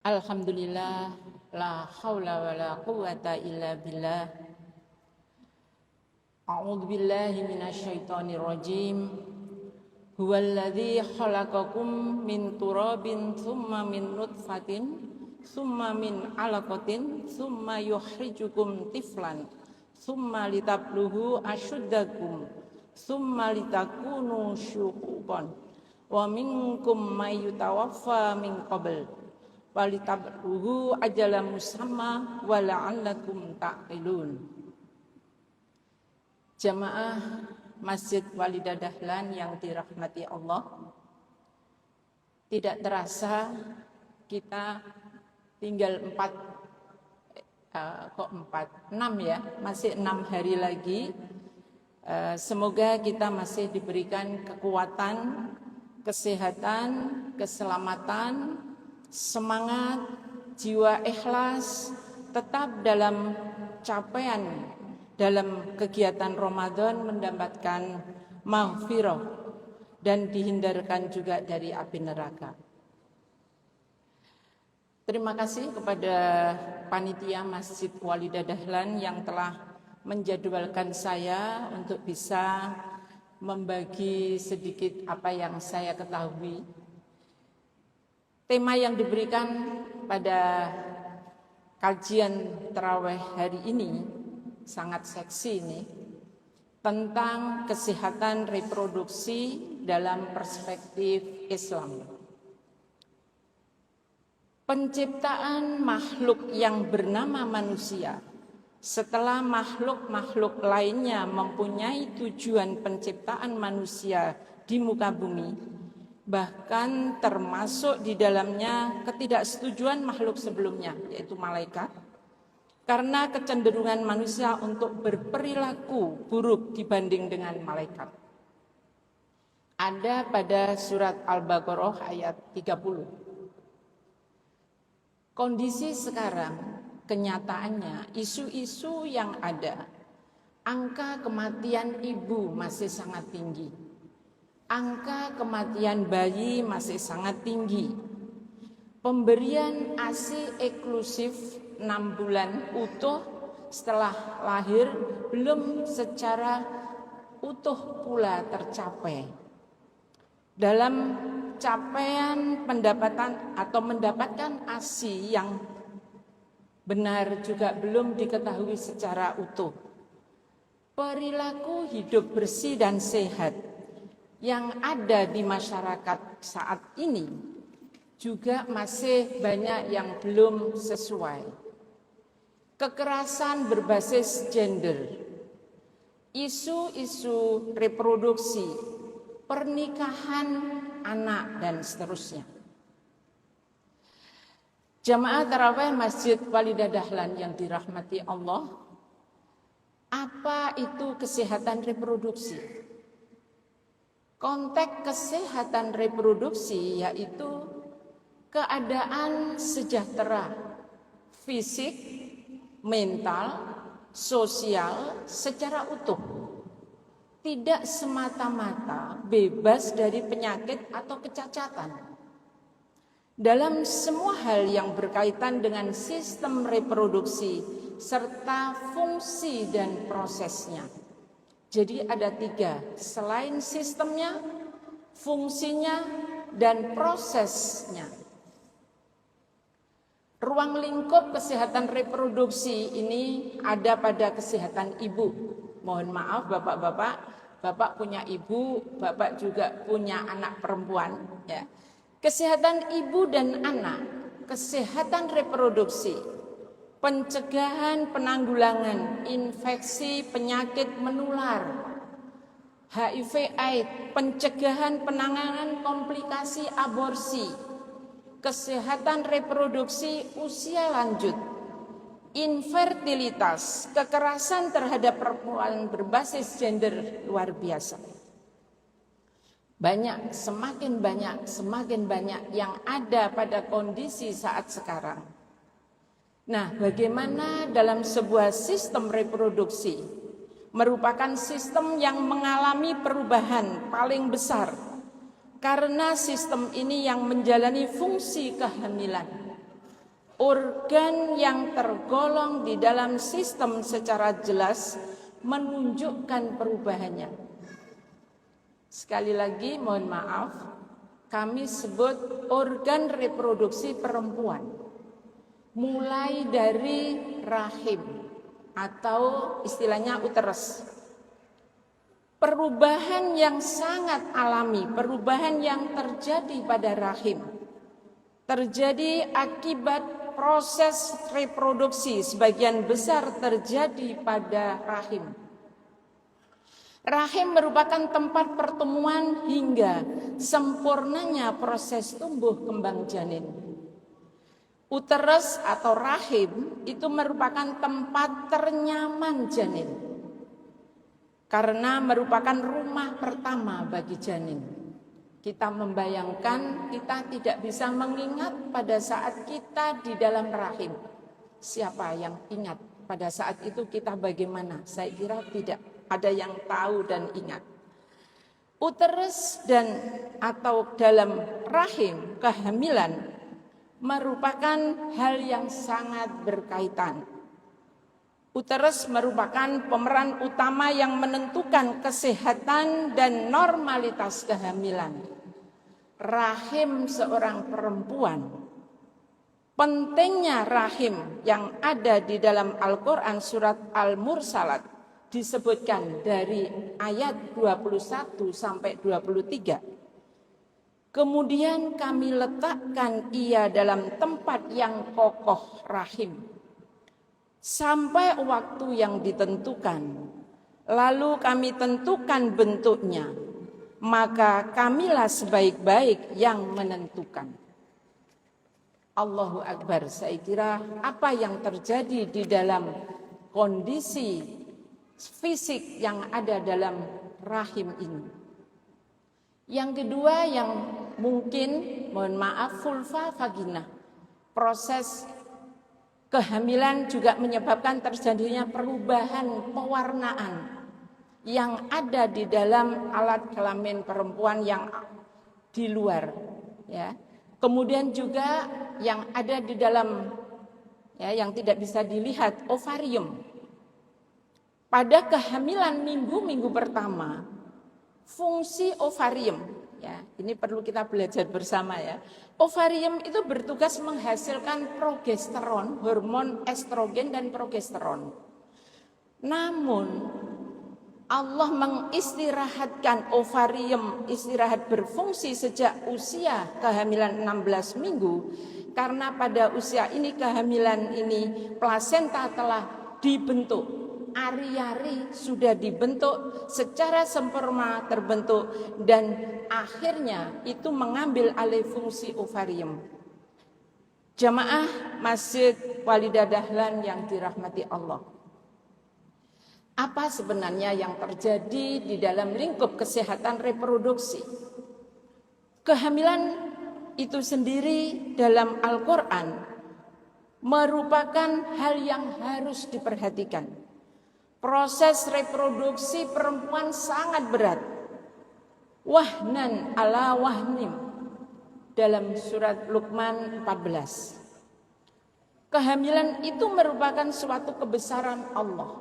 Alhamdulillah, la haula wa la quwwata illa billah. A'udzu billahi minasyaitonir rajim. Huwallazi khalaqakum min turabin tsumma min nutfatin tsumma min 'alaqatin tsumma yukhrijukum tiflan tsumma litabluhu asyuddakum tsumma litakunu syukuban wa minkum may yutawaffa min qabl walitabluhu ajalan musamma wa la'allakum ta'qilun. Jamaah Masjid Walidah Dahlan yang dirahmati Allah, tidak terasa kita tinggal 6 ya, masih 6 hari lagi. Semoga kita masih diberikan kekuatan, kesehatan, keselamatan, semangat, jiwa ikhlas, tetap dalam capaian dalam kegiatan Ramadan, mendapatkan maghfirah dan dihindarkan juga dari api neraka. Terima kasih kepada panitia Masjid Walidah Dahlan yang telah menjadwalkan saya untuk bisa membagi sedikit apa yang saya ketahui. Tema yang diberikan pada kajian tarawih hari ini sangat seksi ini, tentang kesehatan reproduksi dalam perspektif Islam. Penciptaan makhluk yang bernama manusia setelah makhluk-makhluk lainnya mempunyai tujuan penciptaan manusia di muka bumi, bahkan termasuk di dalamnya ketidaksetujuan makhluk sebelumnya, yaitu malaikat, karena kecenderungan manusia untuk berperilaku buruk dibanding dengan malaikat. Ada pada surat Al-Baqarah ayat 30. Kondisi sekarang, kenyataannya, isu-isu yang ada, angka kematian ibu masih sangat tinggi. Angka kematian bayi masih sangat tinggi. Pemberian ASI eksklusif 6 bulan utuh setelah lahir belum secara utuh pula tercapai. Dalam capaian pendapatan atau mendapatkan ASI yang benar juga belum diketahui secara utuh. Perilaku hidup bersih dan sehat yang ada di masyarakat saat ini juga masih banyak yang belum sesuai. Kekerasan berbasis gender, isu-isu reproduksi, pernikahan anak, dan seterusnya. Jamaah tarawih Masjid Walidah Dahlan yang dirahmati Allah, apa itu kesehatan reproduksi? Konteks kesehatan reproduksi yaitu keadaan sejahtera fisik, mental, sosial secara utuh, tidak semata-mata bebas dari penyakit atau kecacatan. Dalam semua hal yang berkaitan dengan sistem reproduksi serta fungsi dan prosesnya. Jadi ada 3, selain sistemnya, fungsinya, dan prosesnya. Ruang lingkup kesehatan reproduksi ini ada pada kesehatan ibu. Mohon maaf bapak-bapak, bapak punya ibu, bapak juga punya anak perempuan. Ya. Kesehatan ibu dan anak, kesehatan reproduksi, pencegahan penanggulangan infeksi penyakit menular, HIV/AIDS, pencegahan penanganan komplikasi aborsi, kesehatan reproduksi usia lanjut, infertilitas, kekerasan terhadap perempuan berbasis gender luar biasa. Semakin banyak yang ada pada kondisi saat sekarang. Nah, bagaimana dalam sebuah sistem reproduksi merupakan sistem yang mengalami perubahan paling besar karena sistem ini yang menjalani fungsi kehamilan, organ yang tergolong di dalam sistem secara jelas menunjukkan perubahannya. Sekali lagi mohon maaf, kami sebut organ reproduksi perempuan, mulai dari rahim atau istilahnya uterus. Perubahan yang sangat alami, perubahan yang terjadi pada rahim, terjadi akibat proses reproduksi sebagian besar terjadi pada rahim. Rahim merupakan tempat pertemuan hingga sempurnanya proses tumbuh kembang janin. Uterus atau rahim itu merupakan tempat ternyaman janin, karena merupakan rumah pertama bagi janin. Kita membayangkan, kita tidak bisa mengingat pada saat kita di dalam rahim. Siapa yang ingat pada saat itu kita bagaimana? Saya kira tidak ada yang tahu dan ingat. Uterus dan atau dalam rahim, kehamilan merupakan hal yang sangat berkaitan. Uterus merupakan pemeran utama yang menentukan kesehatan dan normalitas kehamilan. Rahim seorang perempuan. Pentingnya rahim yang ada di dalam Al-Quran surat Al-Mursalat disebutkan dari ayat 21 sampai 23. Kemudian kami letakkan ia dalam tempat yang kokoh rahim sampai waktu yang ditentukan. Lalu kami tentukan bentuknya, maka kamilah sebaik-baik yang menentukan. Allahu Akbar. Saya kira apa yang terjadi di dalam kondisi fisik yang ada dalam rahim ini. Yang kedua yang mungkin, mohon maaf, vulva vagina. Proses kehamilan juga menyebabkan terjadinya perubahan pewarnaan yang ada di dalam alat kelamin perempuan yang di luar, ya. Kemudian juga yang ada di dalam, ya, yang tidak bisa dilihat, ovarium. Pada kehamilan minggu-minggu pertama, fungsi ovarium, ya, ini perlu kita belajar bersama, ya. Ovarium itu bertugas menghasilkan progesteron, hormon estrogen dan progesteron. Namun Allah mengistirahatkan ovarium, istirahat berfungsi sejak usia kehamilan 16 minggu. Karena pada usia ini, kehamilan ini, plasenta telah dibentuk. Ari-ari sudah dibentuk, secara sempurna terbentuk, dan akhirnya itu mengambil alih fungsi ovarium. Jamaah Masjid Walidah Dahlan yang dirahmati Allah, apa sebenarnya yang terjadi di dalam lingkup kesehatan reproduksi? Kehamilan itu sendiri dalam Al-Quran merupakan hal yang harus diperhatikan. Proses reproduksi perempuan sangat berat. Wahnan ala wahnim, dalam surat Luqman 14. Kehamilan itu merupakan suatu kebesaran Allah.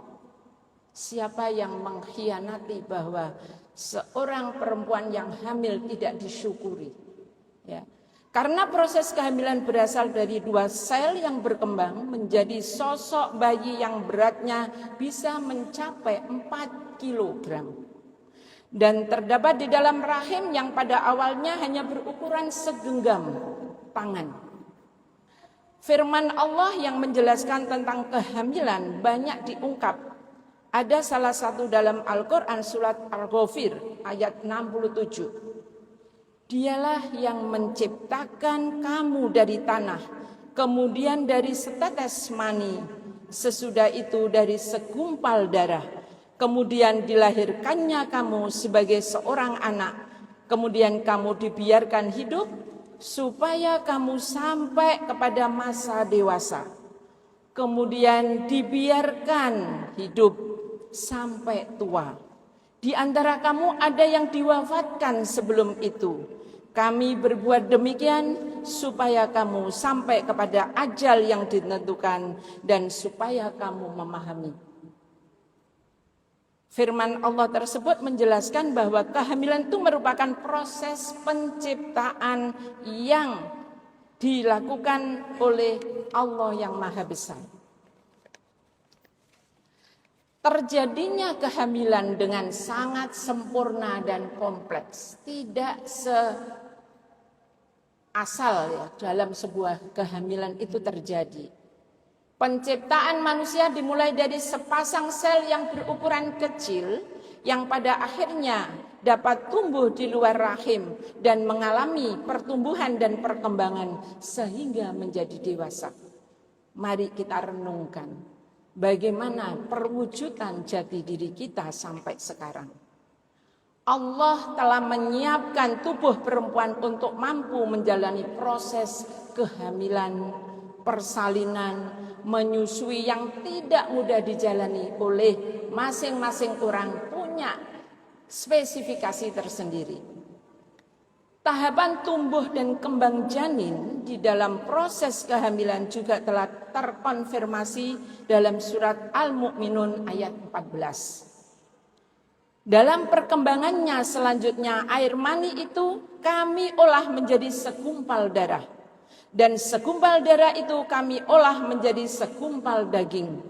Siapa yang mengkhianati bahwa seorang perempuan yang hamil tidak disyukuri, ya. Karena proses kehamilan berasal dari dua sel yang berkembang menjadi sosok bayi yang beratnya bisa mencapai 4 kilogram. Dan terdapat di dalam rahim yang pada awalnya hanya berukuran segenggam tangan. Firman Allah yang menjelaskan tentang kehamilan banyak diungkap. Ada salah satu dalam Al-Quran surat Al-Ghafir ayat 67. Dialah yang menciptakan kamu dari tanah, kemudian dari setetes mani, sesudah itu dari segumpal darah, kemudian dilahirkannya kamu sebagai seorang anak, kemudian kamu dibiarkan hidup supaya kamu sampai kepada masa dewasa, kemudian dibiarkan hidup sampai tua. Di antara kamu ada yang diwafatkan sebelum itu, Kami berbuat demikian supaya kamu sampai kepada ajal yang ditentukan dan supaya kamu memahami. Firman Allah tersebut menjelaskan bahwa kehamilan itu merupakan proses penciptaan yang dilakukan oleh Allah yang Maha Besar. Terjadinya kehamilan dengan sangat sempurna dan kompleks, tidak asal ya dalam sebuah kehamilan itu terjadi. Penciptaan manusia dimulai dari sepasang sel yang berukuran kecil yang pada akhirnya dapat tumbuh di luar rahim dan mengalami pertumbuhan dan perkembangan sehingga menjadi dewasa. Mari kita renungkan bagaimana perwujudan jati diri kita sampai sekarang. Allah telah menyiapkan tubuh perempuan untuk mampu menjalani proses kehamilan, persalinan, menyusui yang tidak mudah dijalani oleh masing-masing orang punya spesifikasi tersendiri. Tahapan tumbuh dan kembang janin di dalam proses kehamilan juga telah terkonfirmasi dalam surat Al-Mu'minun ayat 14. Dalam perkembangannya selanjutnya air mani itu kami olah menjadi segumpal darah. Dan segumpal darah itu kami olah menjadi segumpal daging.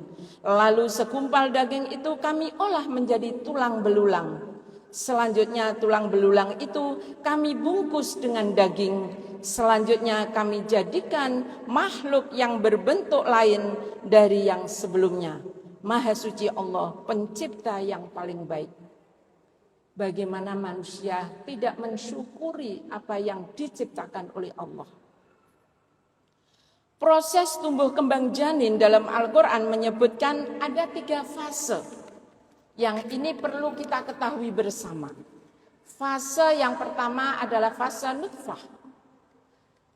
Lalu segumpal daging itu kami olah menjadi tulang belulang. Selanjutnya tulang belulang itu kami bungkus dengan daging. Selanjutnya kami jadikan makhluk yang berbentuk lain dari yang sebelumnya. Maha suci Allah, pencipta yang paling baik. Bagaimana manusia tidak mensyukuri apa yang diciptakan oleh Allah. Proses tumbuh kembang janin dalam Al-Quran menyebutkan ada 3 fase. Yang ini perlu kita ketahui bersama. Fase yang pertama adalah fase nutfah.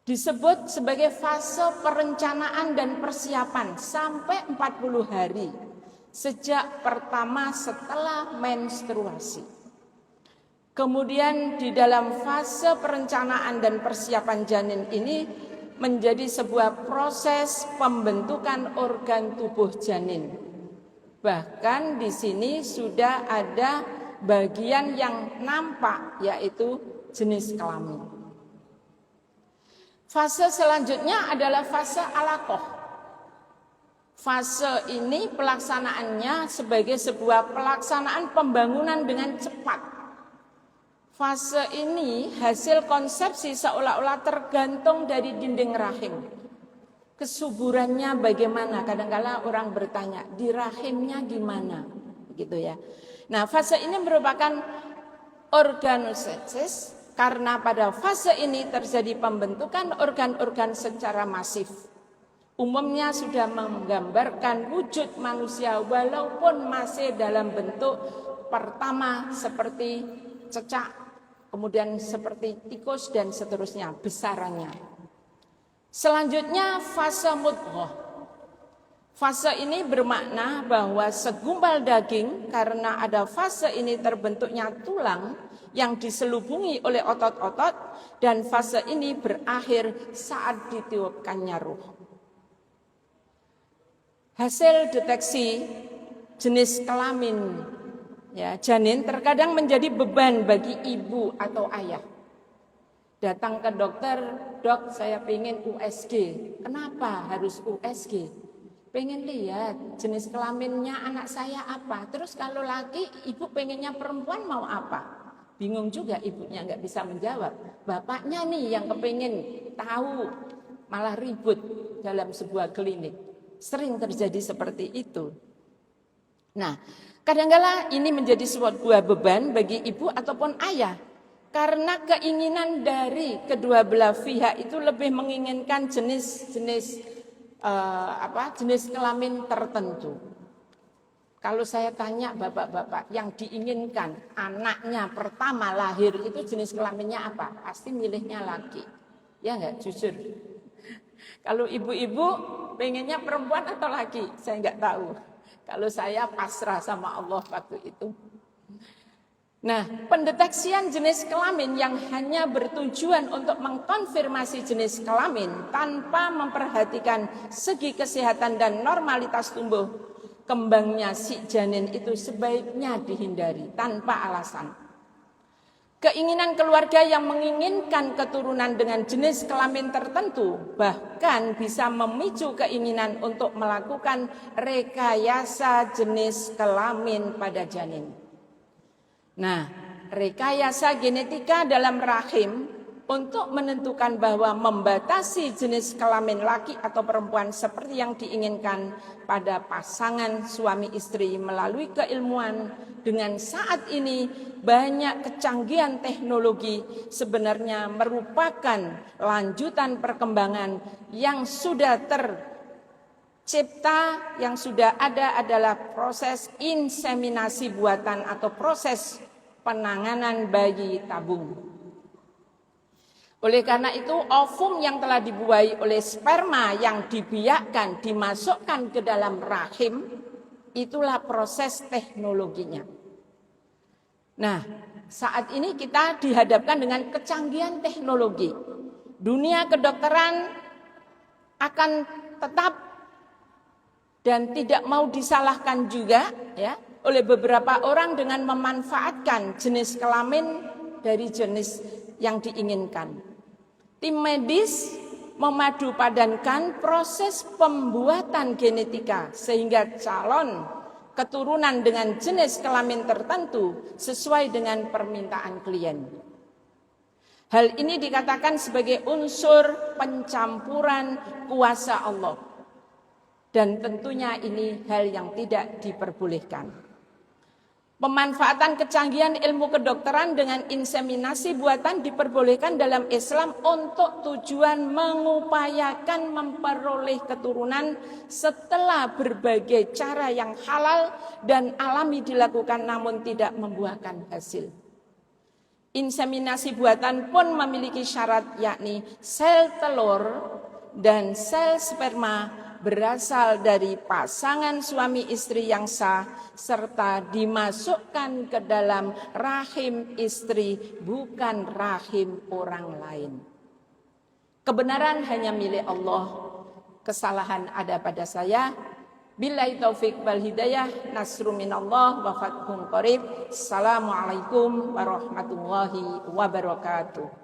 Disebut sebagai fase perencanaan dan persiapan sampai 40 hari. Sejak pertama setelah menstruasi. Kemudian di dalam fase perencanaan dan persiapan janin ini menjadi sebuah proses pembentukan organ tubuh janin. Bahkan di sini sudah ada bagian yang nampak yaitu jenis kelamin. Fase selanjutnya adalah fase alaqah. Fase ini pelaksanaannya sebagai sebuah pelaksanaan pembangunan dengan cepat. Fase ini hasil konsepsi seolah-olah tergantung dari dinding rahim. Kesuburannya bagaimana? Kadang-kala orang bertanya, di rahimnya gimana? Gitu ya. Nah, fase ini merupakan organogenesis karena pada fase ini terjadi pembentukan organ-organ secara masif. Umumnya sudah menggambarkan wujud manusia walaupun masih dalam bentuk pertama seperti cecak, kemudian seperti tikus dan seterusnya besarannya. Selanjutnya fase mudghah. Fase ini bermakna bahwa segumpal daging karena ada fase ini terbentuknya tulang yang diselubungi oleh otot-otot dan fase ini berakhir saat ditiupkannya ruh. Hasil deteksi jenis kelamin janin terkadang menjadi beban bagi ibu atau ayah. Datang ke dokter, dok saya pengen USG. Kenapa harus USG? Pengen lihat jenis kelaminnya anak saya apa. Terus kalau laki, ibu pengennya perempuan mau apa? Bingung juga ibunya nggak bisa menjawab. Bapaknya nih yang kepengen tahu, malah ribut dalam sebuah klinik. Sering terjadi seperti itu. Nah, kadang-kala ini menjadi sebuah beban bagi ibu ataupun ayah. Karena keinginan dari kedua belah pihak itu lebih menginginkan jenis kelamin tertentu. Kalau saya tanya bapak-bapak yang diinginkan anaknya pertama lahir itu jenis kelaminnya apa? Pasti milihnya laki. Ya enggak, jujur. Kalau ibu-ibu pengennya perempuan atau laki? Saya enggak tahu. Kalau saya pasrah sama Allah waktu itu. Nah, pendeteksian jenis kelamin yang hanya bertujuan untuk mengkonfirmasi jenis kelamin tanpa memperhatikan segi kesehatan dan normalitas tumbuh kembangnya si janin itu sebaiknya dihindari tanpa alasan. Keinginan keluarga yang menginginkan keturunan dengan jenis kelamin tertentu bahkan bisa memicu keinginan untuk melakukan rekayasa jenis kelamin pada janin. Nah, rekayasa genetika dalam rahim untuk menentukan bahwa membatasi jenis kelamin laki atau perempuan seperti yang diinginkan pada pasangan suami istri melalui keilmuan. Dengan saat ini banyak kecanggihan teknologi sebenarnya merupakan lanjutan perkembangan yang sudah tercipta, yang sudah ada adalah proses inseminasi buatan atau proses penanganan bayi tabung. Oleh karena itu, ovum yang telah dibuahi oleh sperma yang dibiakkan dimasukkan ke dalam rahim, itulah proses teknologinya. Nah, saat ini kita dihadapkan dengan kecanggihan teknologi. Dunia kedokteran akan tetap dan tidak mau disalahkan juga ya oleh beberapa orang dengan memanfaatkan jenis kelamin dari jenis yang diinginkan. Tim medis memadupadankan proses pembuatan genetika sehingga calon keturunan dengan jenis kelamin tertentu sesuai dengan permintaan klien. Hal ini dikatakan sebagai unsur pencampuran kuasa Allah. Dan tentunya ini hal yang tidak diperbolehkan. Pemanfaatan kecanggihan ilmu kedokteran dengan inseminasi buatan diperbolehkan dalam Islam untuk tujuan mengupayakan memperoleh keturunan setelah berbagai cara yang halal dan alami dilakukan namun tidak membuahkan hasil. Inseminasi buatan pun memiliki syarat yakni sel telur dan sel sperma berasal dari pasangan suami istri yang sah serta dimasukkan ke dalam rahim istri bukan rahim orang lain. Kebenaran hanya milik Allah, kesalahan ada pada saya. Billahi taufik wal hidayah, nasru minallah wa fathun qarib. Assalamualaikum warahmatullahi wabarakatuh.